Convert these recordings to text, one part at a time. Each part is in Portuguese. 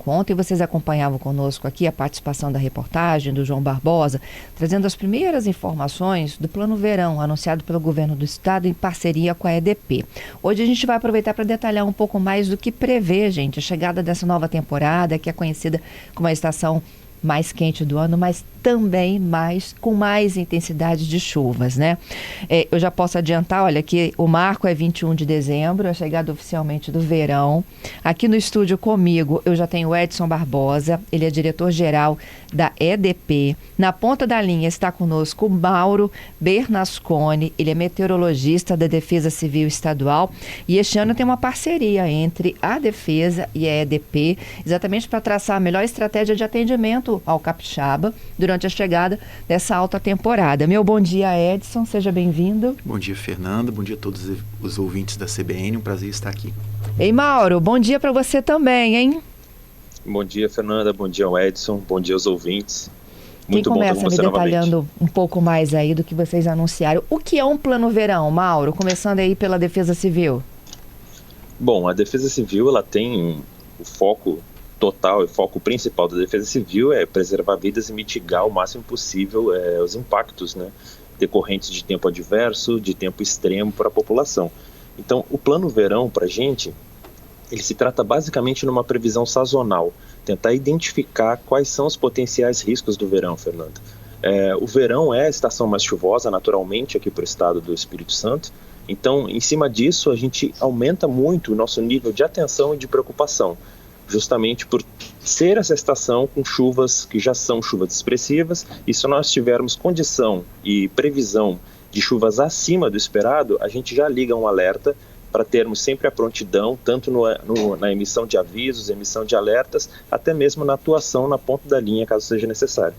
Ontem vocês acompanhavam conosco aqui a participação da reportagem do João Barbosa, trazendo as primeiras informações do Plano Verão, anunciado pelo governo do estado em parceria com a EDP. Hoje a gente vai aproveitar para detalhar um pouco mais do que prevê, gente, a chegada dessa nova temporada, que é conhecida como a estação mais quente do ano, mas também com mais intensidade de chuvas, né? Eu já posso adiantar, olha, que o marco é 21 de dezembro, a chegada oficialmente do verão. Aqui no estúdio comigo, eu já tenho o Edson Barbosa, ele é diretor-geral da EDP. Na ponta da linha está conosco o Mauro Bernasconi, ele é meteorologista da Defesa Civil Estadual, e este ano tem uma parceria entre a Defesa e a EDP, exatamente para traçar a melhor estratégia de atendimento ao capixaba durante a chegada dessa alta temporada. Meu bom dia, Edson, seja bem-vindo. Bom dia, Fernanda, bom dia a todos os ouvintes da CBN, um prazer estar aqui. Ei, Mauro, bom dia para você também, hein? Bom dia, Fernanda, bom dia ao Edson, bom dia aos ouvintes. Muito bom ter você novamente. Quem começa me detalhando um pouco mais aí do que vocês anunciaram. O que é um plano verão, Mauro? Começando aí pela Defesa Civil. Bom, a Defesa Civil, ela tem o foco total e foco principal da Defesa Civil é preservar vidas e mitigar o máximo possível os impactos, né, decorrentes de tempo adverso, de tempo extremo para a população. Então, o plano verão, para a gente, ele se trata basicamente numa previsão sazonal, tentar identificar quais são os potenciais riscos do verão, Fernanda. O verão é a estação mais chuvosa, naturalmente, aqui para o estado do Espírito Santo. Então, em cima disso, a gente aumenta muito o nosso nível de atenção e de preocupação, justamente por ser essa estação com chuvas que já são chuvas expressivas, e se nós tivermos condição e previsão de chuvas acima do esperado, a gente já liga um alerta para termos sempre a prontidão, tanto na emissão de avisos, emissão de alertas, até mesmo na atuação na ponta da linha, caso seja necessário.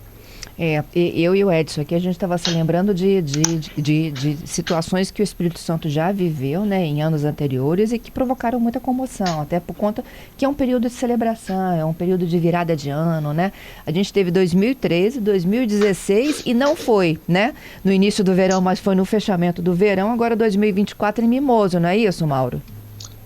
Eu e o Edson aqui, a gente estava se lembrando de situações que o Espírito Santo já viveu, né, em anos anteriores e que provocaram muita comoção, até por conta que é um período de celebração, é um período de virada de ano, né? A gente teve 2013, 2016 e não foi, né, no início do verão, mas foi no fechamento do verão, agora 2024 em Mimoso, não é isso, Mauro?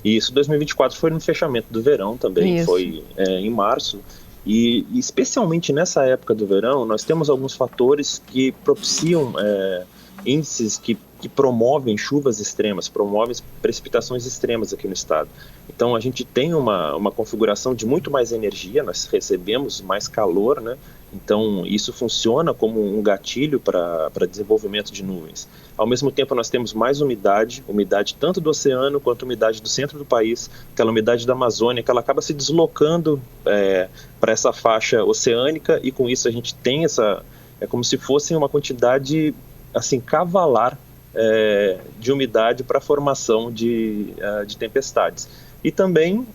Isso, 2024 foi no fechamento do verão também, isso. Foi em março. E especialmente nessa época do verão, nós temos alguns fatores que propiciam índices que promovem chuvas extremas, promovem precipitações extremas aqui no estado. Então a gente tem uma configuração de muito mais energia, nós recebemos mais calor, né? Então isso funciona como um gatilho para desenvolvimento de nuvens. Ao mesmo tempo nós temos mais umidade tanto do oceano quanto umidade do centro do país, aquela umidade da Amazônia, que ela acaba se deslocando para essa faixa oceânica, e com isso a gente tem é como se fosse uma quantidade assim cavalar de umidade para a formação de tempestades. E também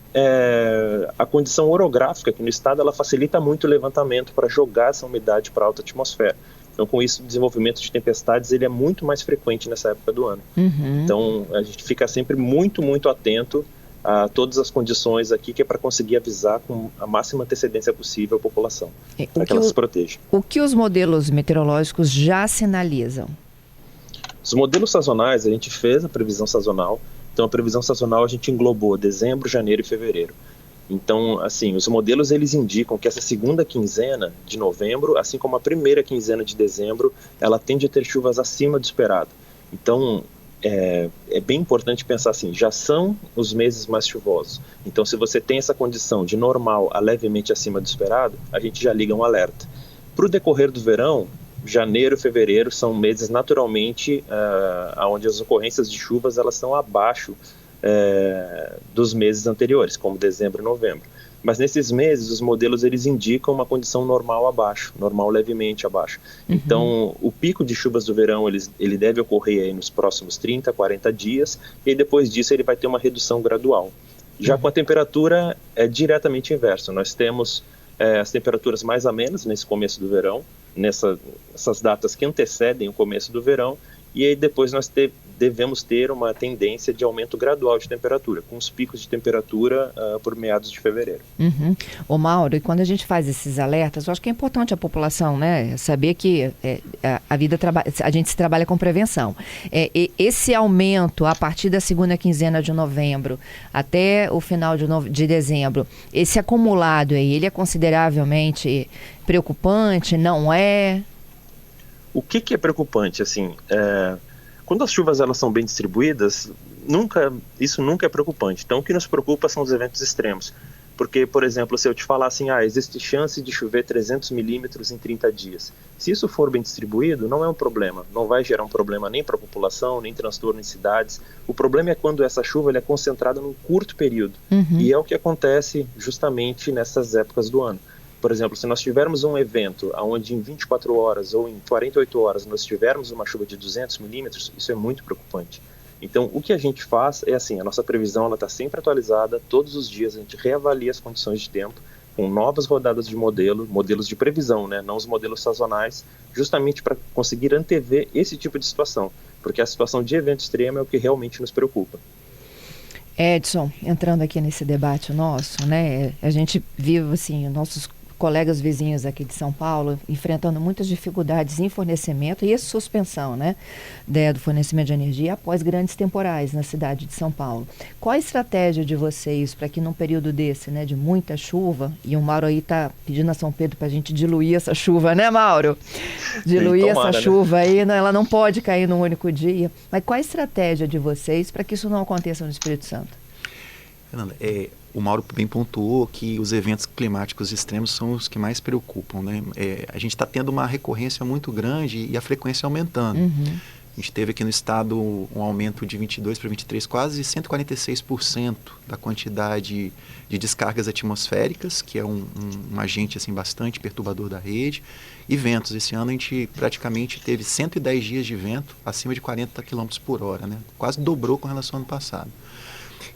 a condição orográfica aqui no estado, ela facilita muito o levantamento para jogar essa umidade para a alta atmosfera. Então, com isso, o desenvolvimento de tempestades ele é muito mais frequente nessa época do ano. Uhum. Então, a gente fica sempre muito, muito atento a todas as condições aqui, que é para conseguir avisar com a máxima antecedência possível a população, para que ela se proteja. O que os modelos meteorológicos já sinalizam? Os modelos sazonais, a gente fez a previsão sazonal. Então, a previsão sazonal a gente englobou dezembro, janeiro e fevereiro. Então, assim, os modelos eles indicam que essa segunda quinzena de novembro, assim como a primeira quinzena de dezembro, ela tende a ter chuvas acima do esperado. Então, é bem importante pensar assim, já são os meses mais chuvosos. Então, se você tem essa condição de normal a levemente acima do esperado, a gente já liga um alerta. Para o decorrer do verão, janeiro e fevereiro são meses naturalmente onde as ocorrências de chuvas elas são abaixo dos meses anteriores, como dezembro e novembro. Mas nesses meses os modelos eles indicam uma condição normal abaixo, normal levemente abaixo. Uhum. Então o pico de chuvas do verão ele deve ocorrer aí nos próximos 30, 40 dias, e depois disso ele vai ter uma redução gradual. Já com a temperatura é diretamente inverso, nós temos as temperaturas mais amenas nesse começo do verão, nessas datas que antecedem o começo do verão, e aí depois nós devemos ter uma tendência de aumento gradual de temperatura, com os picos de temperatura por meados de fevereiro. Ô Mauro, e quando a gente faz esses alertas, eu acho que é importante a população, né, saber que a gente se trabalha com prevenção. Esse aumento a partir da segunda quinzena de novembro até o final de dezembro, esse acumulado aí, ele é consideravelmente preocupante, não é? O que é preocupante? Assim, quando as chuvas elas são bem distribuídas, isso nunca é preocupante. Então, o que nos preocupa são os eventos extremos. Porque, por exemplo, se eu te falar assim, existe chance de chover 300 milímetros em 30 dias. Se isso for bem distribuído, não é um problema. Não vai gerar um problema nem para a população, nem transtorno em cidades. O problema é quando essa chuva é concentrada num curto período. E é o que acontece justamente nessas épocas do ano. Por exemplo, se nós tivermos um evento onde em 24 horas ou em 48 horas nós tivermos uma chuva de 200 milímetros, isso é muito preocupante. Então, o que a gente faz é assim, a nossa previsão está sempre atualizada, todos os dias a gente reavalia as condições de tempo, com novas rodadas de modelos de previsão, né, não os modelos sazonais, justamente para conseguir antever esse tipo de situação, porque a situação de evento extremo é o que realmente nos preocupa. Edson, entrando aqui nesse debate nosso, né, a gente vive assim, nossos colegas vizinhos aqui de São Paulo enfrentando muitas dificuldades em fornecimento e suspensão, né, do fornecimento de energia após grandes temporais na cidade de São Paulo. Qual a estratégia de vocês para que num período desse, né, de muita chuva, e o Mauro aí está pedindo a São Pedro para a gente diluir essa chuva, né, Mauro? Diluir essa chuva aí, né, ela não pode cair num único dia. Mas qual a estratégia de vocês para que isso não aconteça no Espírito Santo? Fernanda, o Mauro bem pontuou que os eventos climáticos extremos são os que mais preocupam, né? A gente está tendo uma recorrência muito grande e a frequência aumentando. A gente teve aqui no estado um aumento de 22 para 23, quase 146% da quantidade de descargas atmosféricas, que é um agente assim, bastante perturbador da rede, e ventos. Esse ano a gente praticamente teve 110 dias de vento acima de 40 km por hora, né? Quase dobrou com relação ao ano passado.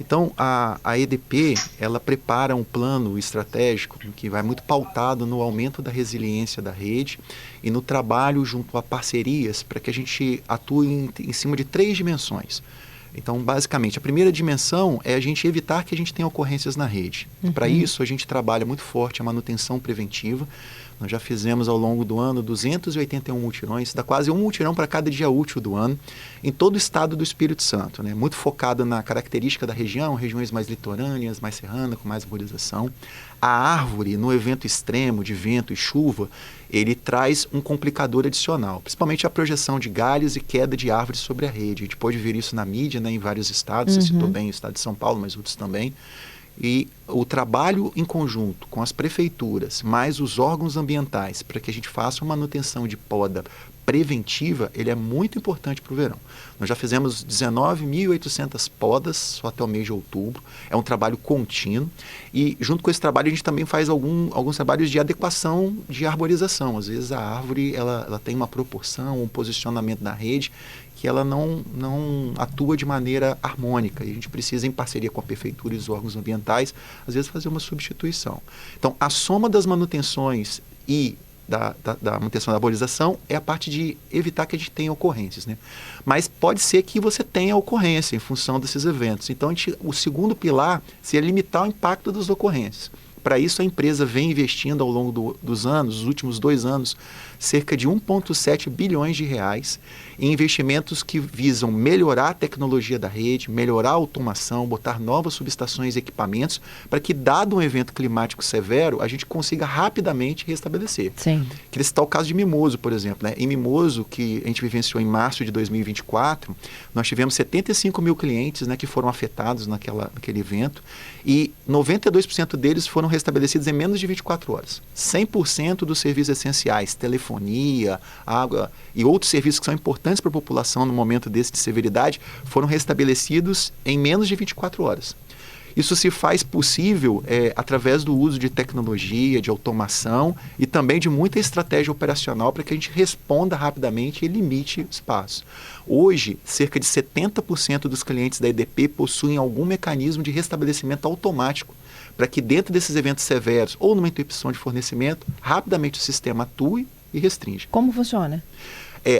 Então, a EDP, ela prepara um plano estratégico que vai muito pautado no aumento da resiliência da rede e no trabalho junto a parcerias para que a gente atue em cima de 3 dimensões. Então, basicamente, a primeira dimensão é a gente evitar que a gente tenha ocorrências na rede. Para isso, a gente trabalha muito forte a manutenção preventiva. Nós já fizemos ao longo do ano 281 mutirões, dá quase um mutirão para cada dia útil do ano, em todo o estado do Espírito Santo, né? Muito focado na característica da região, regiões mais litorâneas, mais serranas, com mais arborização. A árvore, no evento extremo de vento e chuva, ele traz um complicador adicional, principalmente a projeção de galhos e queda de árvores sobre a rede. A gente pode ver isso na mídia, né, em vários estados, você citou bem o estado de São Paulo, mas outros também. E o trabalho em conjunto com as prefeituras, mais os órgãos ambientais, para que a gente faça uma manutenção de poda preventiva, ele é muito importante para o verão. Nós já fizemos 19.800 podas só até o mês de outubro. É um trabalho contínuo e junto com esse trabalho a gente também faz alguns trabalhos de adequação de arborização. Às vezes a árvore ela tem uma proporção, um posicionamento na rede que ela não atua de maneira harmônica e a gente precisa, em parceria com a prefeitura e os órgãos ambientais, às vezes fazer uma substituição. Então, a soma das manutenções e da manutenção da arborização é a parte de evitar que a gente tenha ocorrências, né? Mas pode ser que você tenha ocorrência em função desses eventos. Então, o segundo pilar seria limitar o impacto das ocorrências. Para isso, a empresa vem investindo ao longo dos anos, os últimos 2 anos, cerca de 1,7 bilhões de reais em investimentos que visam melhorar a tecnologia da rede, melhorar a automação, botar novas subestações e equipamentos para que, dado um evento climático severo, a gente consiga rapidamente restabelecer. Sim. Queria citar o caso de Mimoso, por exemplo, né? Em Mimoso, que a gente vivenciou em março de 2024, nós tivemos 75 mil clientes, né, que foram afetados naquele evento e 92% deles foram restabelecidos em menos de 24 horas. 100% dos serviços essenciais, telefonia, água e outros serviços que são importantes para a população no momento desse de severidade, foram restabelecidos em menos de 24 horas. Isso se faz possível através do uso de tecnologia, de automação e também de muita estratégia operacional para que a gente responda rapidamente e limite espaços. Hoje, cerca de 70% dos clientes da EDP possuem algum mecanismo de restabelecimento automático para que dentro desses eventos severos ou numa interrupção de fornecimento, rapidamente o sistema atue e restringe. Como funciona?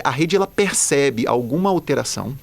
A rede ela percebe alguma alteração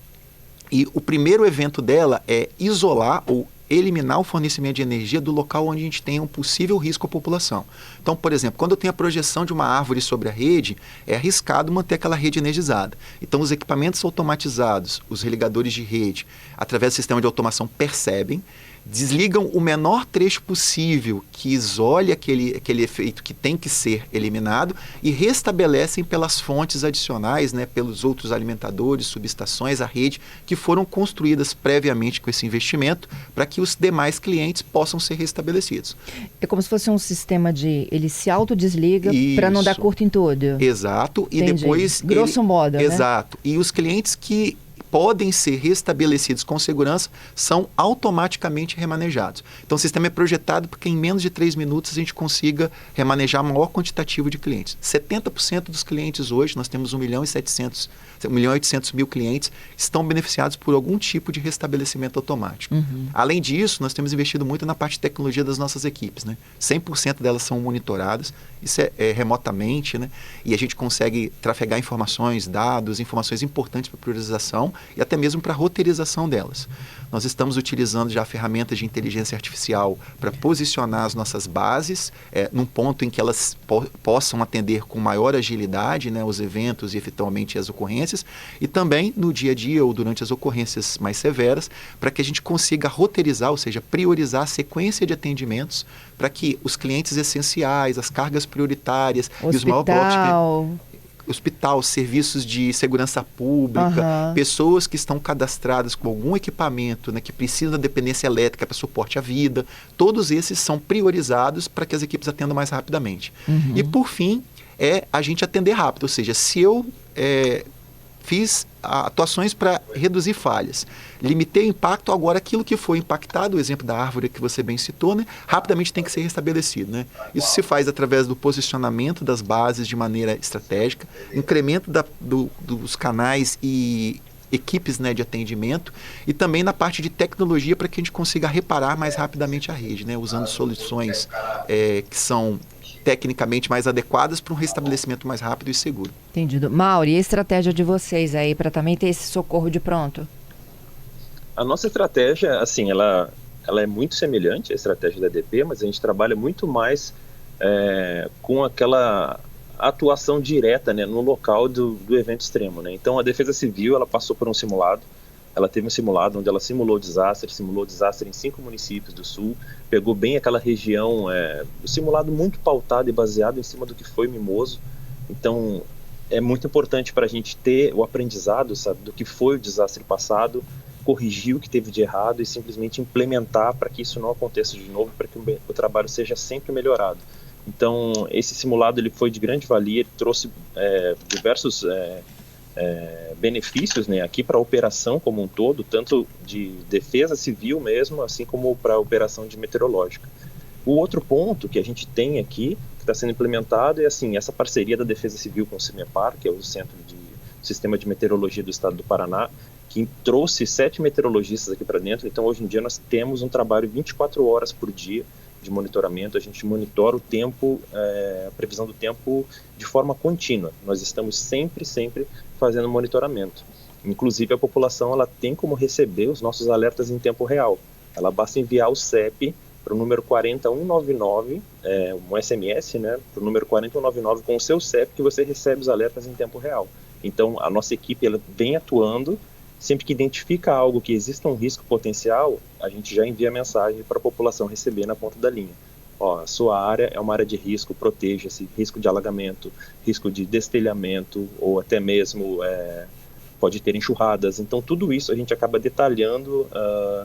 E o primeiro evento dela é isolar ou eliminar o fornecimento de energia do local onde a gente tem um possível risco à população. Então, por exemplo, quando eu tenho a projeção de uma árvore sobre a rede, é arriscado manter aquela rede energizada. Então, os equipamentos automatizados, os religadores de rede, através do sistema de automação, percebem, desligam o menor trecho possível que isole aquele efeito que tem que ser eliminado e restabelecem pelas fontes adicionais, né, pelos outros alimentadores, subestações, a rede, que foram construídas previamente com esse investimento para que os demais clientes possam ser restabelecidos. É como se fosse um sistema de... Ele se autodesliga para não dar curto em tudo. Exato. Entendi. E depois... Grosso modo, né? Exato. E os clientes que podem ser restabelecidos com segurança são automaticamente remanejados. Então o sistema é projetado para que em menos de 3 minutos a gente consiga remanejar maior quantitativo de clientes. 70% dos clientes hoje, nós temos 1.800.000 clientes, estão beneficiados por algum tipo de restabelecimento automático. Além disso, nós temos investido muito na parte de tecnologia das nossas equipes, né? 100% delas são monitoradas, isso é remotamente, né? E a gente consegue trafegar informações, dados, informações importantes para priorização e até mesmo para a roteirização delas. Nós estamos utilizando já ferramentas de inteligência artificial para posicionar as nossas bases num ponto em que elas possam atender com maior agilidade, né, os eventos e eventualmente as ocorrências, e também no dia a dia ou durante as ocorrências mais severas, para que a gente consiga roteirizar, ou seja, priorizar a sequência de atendimentos para que os clientes essenciais, as cargas prioritárias e os maiores blocos... Hospital, serviços de segurança pública, pessoas que estão cadastradas com algum equipamento, né, que precisam da dependência elétrica para suporte à vida, todos esses são priorizados para que as equipes atendam mais rapidamente. E por fim, a gente atender rápido, ou seja, se eu fiz atuações para reduzir falhas, limitei o impacto, agora aquilo que foi impactado, o exemplo da árvore que você bem citou, né, rapidamente tem que ser restabelecido, né? Isso se faz através do posicionamento das bases de maneira estratégica, incremento dos canais e equipes, né, de atendimento, e também na parte de tecnologia para que a gente consiga reparar mais rapidamente a rede, né, usando soluções que são tecnicamente mais adequadas para um restabelecimento mais rápido e seguro. Entendido. Mauro, e a estratégia de vocês aí para também ter esse socorro de pronto? A nossa estratégia, assim, ela é muito semelhante à estratégia da EDP, mas a gente trabalha muito mais com aquela atuação direta, né, no local do evento extremo, né? Então a Defesa Civil, ela passou por um simulado. Ela teve um simulado onde ela simulou o desastre em 5 municípios do sul, pegou bem aquela região, o simulado muito pautado e baseado em cima do que foi Mimoso. Então, é muito importante para a gente ter o aprendizado, sabe, do que foi o desastre passado, corrigir o que teve de errado e simplesmente implementar para que isso não aconteça de novo, para que o trabalho seja sempre melhorado. Então, esse simulado ele foi de grande valia, ele trouxe diversos... benefícios, né, aqui para a operação como um todo, tanto de defesa civil mesmo, assim como para a operação de meteorológica. O outro ponto que a gente tem aqui, que está sendo implementado, é assim, essa parceria da Defesa Civil com o CIMEPAR, que é o Centro de Sistema de Meteorologia do Estado do Paraná, que trouxe 7 meteorologistas aqui para dentro. Então, hoje em dia, nós temos um trabalho 24 horas por dia de monitoramento. A gente monitora o tempo, a previsão do tempo de forma contínua. Nós estamos sempre fazendo monitoramento. Inclusive, a população ela tem como receber os nossos alertas em tempo real. Ela basta enviar o CEP para o número 40199, um SMS, né, para o número 40199 com o seu CEP, que você recebe os alertas em tempo real. Então, a nossa equipe ela vem atuando. Sempre que identifica algo que exista um risco potencial, a gente já envia mensagem para a população receber na ponta da linha. Ó, a sua área é uma área de risco, proteja-se, risco de alagamento, risco de destelhamento, ou até mesmo pode ter enxurradas. Então, tudo isso a gente acaba detalhando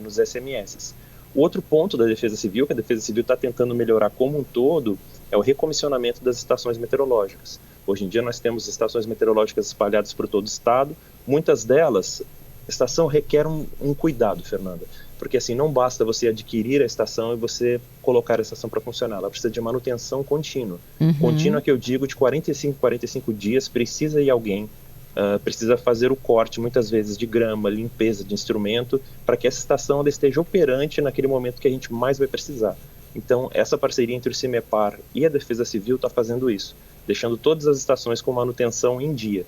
nos SMS. O outro ponto da Defesa Civil, que a Defesa Civil está tentando melhorar como um todo, é o recomissionamento das estações meteorológicas. Hoje em dia nós temos estações meteorológicas espalhadas por todo o estado. Muitas delas, a estação requer um cuidado, Fernanda, porque assim, não basta você adquirir a estação e você colocar a estação para funcionar, ela precisa de manutenção contínua. Contínua que eu digo de 45 dias, precisa ir alguém, precisa fazer o corte, muitas vezes, de grama, limpeza de instrumento, para que essa estação ela esteja operante naquele momento que a gente mais vai precisar. Então, essa parceria entre o CIMEPAR e a Defesa Civil está fazendo isso, deixando todas as estações com manutenção em dia.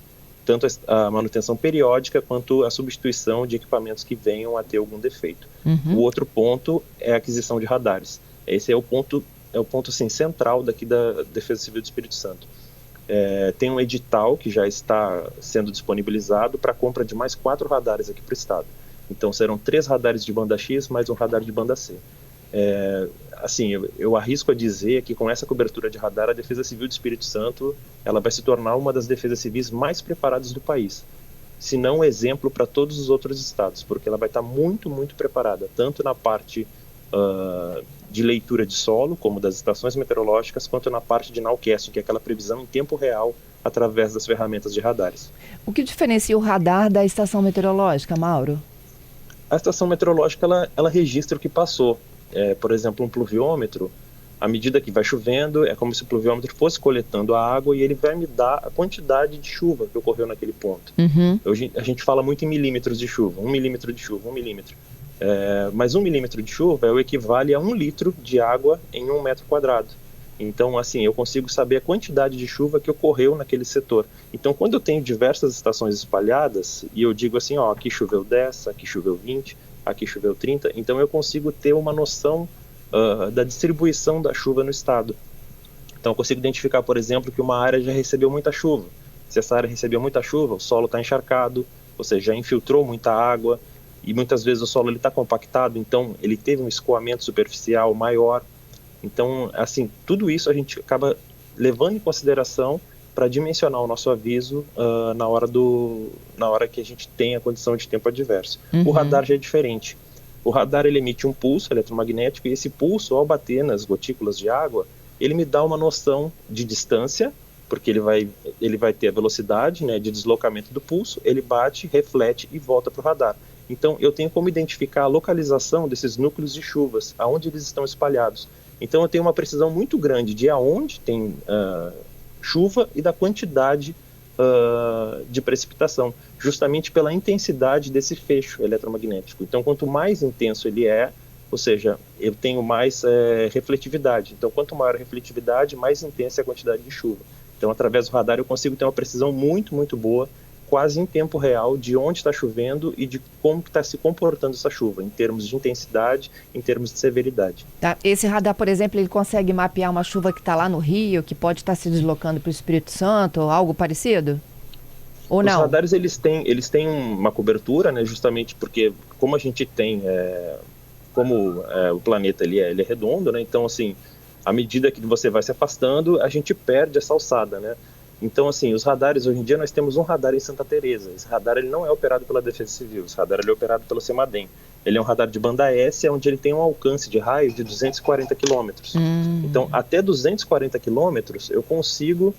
tanto a manutenção periódica quanto a substituição de equipamentos que venham a ter algum defeito. O outro ponto é a aquisição de radares. Esse é o ponto assim, central daqui da Defesa Civil do Espírito Santo. Tem um edital que já está sendo disponibilizado para a compra de mais 4 radares aqui para o estado. Então serão 3 radares de banda X mais um radar de banda C. Assim, eu arrisco a dizer que com essa cobertura de radar, a Defesa Civil do Espírito Santo ela vai se tornar uma das defesas civis mais preparadas do país, se não um exemplo para todos os outros estados, porque ela vai estar muito, muito preparada, tanto na parte de leitura de solo, como das estações meteorológicas, quanto na parte de nowcasting, que é aquela previsão em tempo real através das ferramentas de radares. O que diferencia o radar da estação meteorológica, Mauro? A estação meteorológica ela registra o que passou. Por exemplo, um pluviômetro, à medida que vai chovendo, é como se o pluviômetro fosse coletando a água e ele vai me dar a quantidade de chuva que ocorreu naquele ponto. Hoje a gente fala muito em milímetros de chuva, 1 milímetro de chuva, 1 milímetro. Mas 1 milímetro de chuva é o equivale a 1 litro de água em 1 metro quadrado. Então, assim, eu consigo saber a quantidade de chuva que ocorreu naquele setor. Então, quando eu tenho diversas estações espalhadas, e eu digo assim, ó, aqui choveu 10, aqui choveu 20, aqui choveu 30, então eu consigo ter uma noção da distribuição da chuva no estado. Então eu consigo identificar, por exemplo, que uma área já recebeu muita chuva. Se essa área recebeu muita chuva, o solo está encharcado, ou seja, já infiltrou muita água, e muitas vezes o solo está compactado, então ele teve um escoamento superficial maior. Então, assim, tudo isso a gente acaba levando em consideração para dimensionar o nosso aviso na hora que a gente tem a condição de tempo adverso. O radar já é diferente. O radar ele emite um pulso eletromagnético e esse pulso, ao bater nas gotículas de água, ele me dá uma noção de distância, porque ele vai ter a velocidade, né, de deslocamento do pulso, ele bate, reflete e volta para o radar. Então, eu tenho como identificar a localização desses núcleos de chuvas, aonde eles estão espalhados. Então, eu tenho uma precisão muito grande de aonde tem chuva e da quantidade de precipitação, justamente pela intensidade desse feixe eletromagnético. Então, quanto mais intenso ele é, ou seja, eu tenho mais refletividade. Então, quanto maior a refletividade, mais intensa é a quantidade de chuva. Então, através do radar, eu consigo ter uma precisão muito, muito boa, quase em tempo real, de onde está chovendo e de como está se comportando essa chuva, em termos de intensidade, em termos de severidade. Tá. Esse radar, por exemplo, ele consegue mapear uma chuva que está lá no Rio, que pode estar se deslocando para o Espírito Santo, ou algo parecido? Ou não? Os radares, eles têm uma cobertura, né, justamente porque, como a gente tem, o planeta ele é redondo, né, então, assim, à medida que você vai se afastando, a gente perde essa alçada, né. Então, assim, os radares, hoje em dia nós temos um radar em Santa Teresa. Esse radar ele não é operado pela Defesa Civil, esse radar ele é operado pelo CEMADEM. Ele é um radar de banda S, onde ele tem um alcance de raio de 240 km. Então, até 240 km eu consigo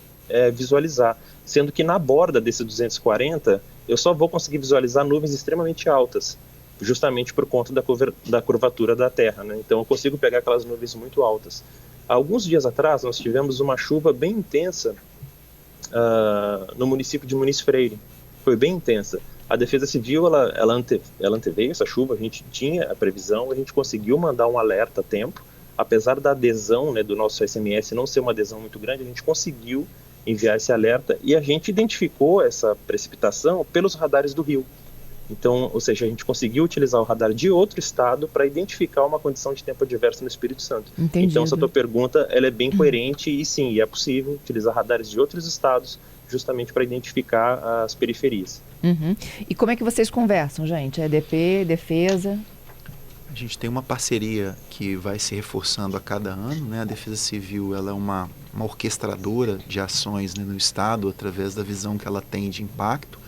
visualizar, sendo que na borda desse 240 eu só vou conseguir visualizar nuvens extremamente altas, justamente por conta da curvatura da Terra, né? Então, eu consigo pegar aquelas nuvens muito altas. Há alguns dias atrás, nós tivemos uma chuva bem intensa no município de Muniz Freire. Foi bem intensa. A Defesa Civil ela anteveio essa chuva, a gente tinha a previsão, a gente conseguiu mandar um alerta a tempo, apesar da adesão, né, do nosso SMS não ser uma adesão muito grande, a gente conseguiu enviar esse alerta e a gente identificou essa precipitação pelos radares do Rio. Então, ou seja, a gente conseguiu utilizar o radar de outro estado para identificar uma condição de tempo adverso no Espírito Santo. Entendido. Então, essa tua pergunta ela é bem coerente e sim, é possível utilizar radares de outros estados justamente para identificar as periferias. E como é que vocês conversam, gente? EDP, Defesa? A gente tem uma parceria que vai se reforçando a cada ano, né? A Defesa Civil ela é uma orquestradora de ações, né, no estado através da visão que ela tem de impacto.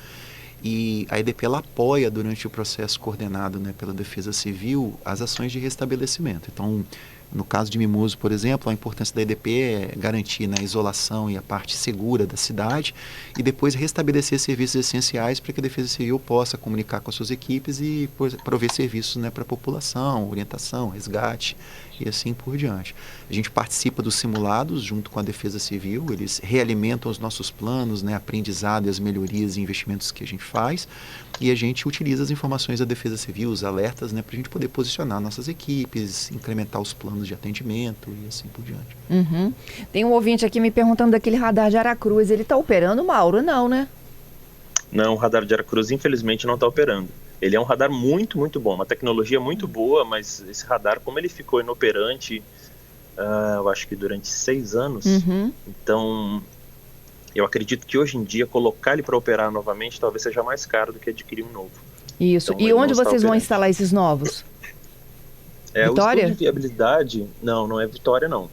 E a EDP ela apoia durante o processo coordenado, né, pela Defesa Civil as ações de restabelecimento. Então, no caso de Mimoso, por exemplo, a importância da EDP é garantir, né, a isolação e a parte segura da cidade e depois restabelecer serviços essenciais para que a Defesa Civil possa comunicar com as suas equipes e prover serviços, né, para a população, orientação, resgate e assim por diante. A gente participa dos simulados junto com a Defesa Civil, eles realimentam os nossos planos, né, aprendizado e as melhorias e investimentos que a gente faz e a gente utiliza as informações da Defesa Civil, os alertas, né, para a gente poder posicionar nossas equipes, incrementar os planos de atendimento e assim por diante. Tem um ouvinte aqui me perguntando daquele radar de Aracruz, ele está operando, Mauro? Não, né? Não, o radar de Aracruz, infelizmente, não está operando. Ele é um radar muito, muito bom, uma tecnologia muito boa, mas esse radar, como ele ficou inoperante, eu acho que durante 6 anos, então eu acredito que hoje em dia colocar ele para operar novamente talvez seja mais caro do que adquirir um novo. Isso. Então, e onde vocês vão instalar esses novos? Vitória? O estudo de viabilidade, não é Vitória, não.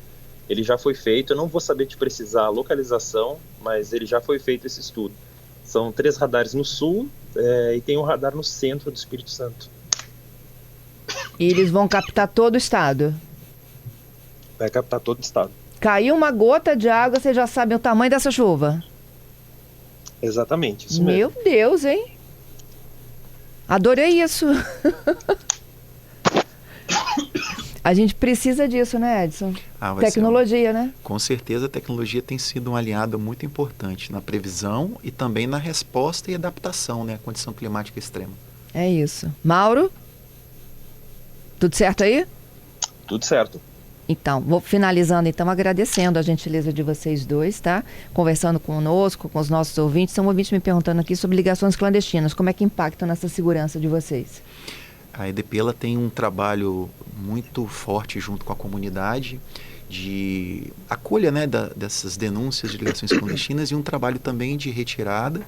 Ele já foi feito, eu não vou saber te precisar a localização, mas ele já foi feito esse estudo. São 3 radares no sul e tem um radar no centro do Espírito Santo. E eles vão captar todo o estado? Vai captar todo o estado. Caiu uma gota de água, você já sabe o tamanho dessa chuva? Exatamente, isso mesmo. Meu Deus, hein? Adorei isso. A gente precisa disso, né, Edson? Tecnologia, né? Com certeza a tecnologia tem sido um aliado muito importante na previsão e também na resposta e adaptação, né, à condição climática extrema. É isso. Mauro? Tudo certo aí? Tudo certo. Então, vou finalizando, então, agradecendo a gentileza de vocês dois, tá? Conversando conosco, com os nossos ouvintes. São ouvintes me perguntando aqui sobre ligações clandestinas. Como é que impactam nessa segurança de vocês? A EDP ela tem um trabalho muito forte junto com a comunidade de acolha, né, dessas denúncias de ligações clandestinas e um trabalho também de retirada.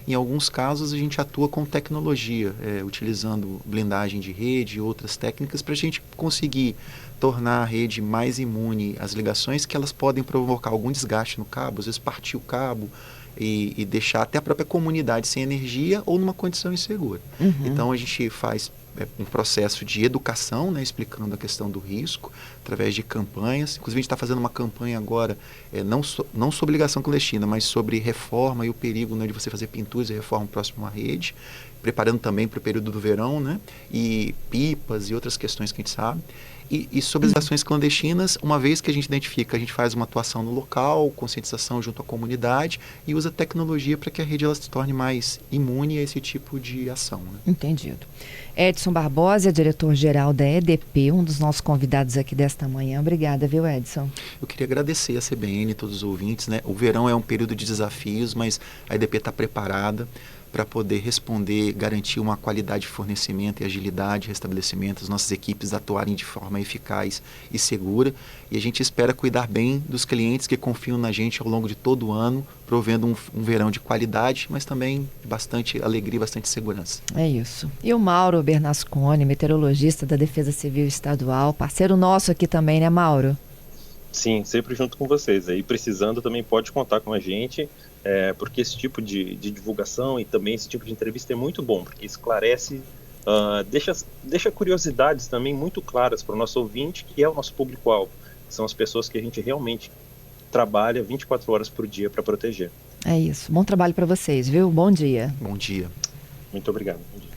Em alguns casos a gente atua com tecnologia, utilizando blindagem de rede e outras técnicas para a gente conseguir tornar a rede mais imune às ligações que elas podem provocar algum desgaste no cabo, às vezes partir o cabo e deixar até a própria comunidade sem energia ou numa condição insegura. Então a gente faz um processo de educação, né, explicando a questão do risco, através de campanhas. Inclusive, a gente está fazendo uma campanha agora, não sobre ligação clandestina, mas sobre reforma e o perigo, né, de você fazer pinturas e reforma próximo à rede, preparando também para o período do verão, né, e pipas e outras questões que a gente sabe. E sobre as ligações clandestinas, uma vez que a gente identifica, a gente faz uma atuação no local, conscientização junto à comunidade e usa tecnologia para que a rede ela se torne mais imune a esse tipo de ação. Né? Entendido. Edson Barbosa, diretor-geral da EDP, um dos nossos convidados aqui desta manhã. Obrigada, viu, Edson? Eu queria agradecer a CBN, todos os ouvintes. Né? O verão é um período de desafios, mas a EDP está preparada para poder responder, garantir uma qualidade de fornecimento e agilidade, restabelecimento, as nossas equipes atuarem de forma eficaz e segura. E a gente espera cuidar bem dos clientes que confiam na gente ao longo de todo o ano, provendo um verão de qualidade, mas também de bastante alegria e bastante segurança. É isso. E o Mauro Bernasconi, meteorologista da Defesa Civil Estadual, parceiro nosso aqui também, né, Mauro? Sim, sempre junto com vocês. Aí precisando também pode contar com a gente, porque esse tipo de divulgação e também esse tipo de entrevista é muito bom, porque esclarece, deixa curiosidades também muito claras para o nosso ouvinte, que é o nosso público-alvo. São as pessoas que a gente realmente trabalha 24 horas por dia para proteger. É isso. Bom trabalho para vocês, viu? Bom dia. Bom dia. Muito obrigado.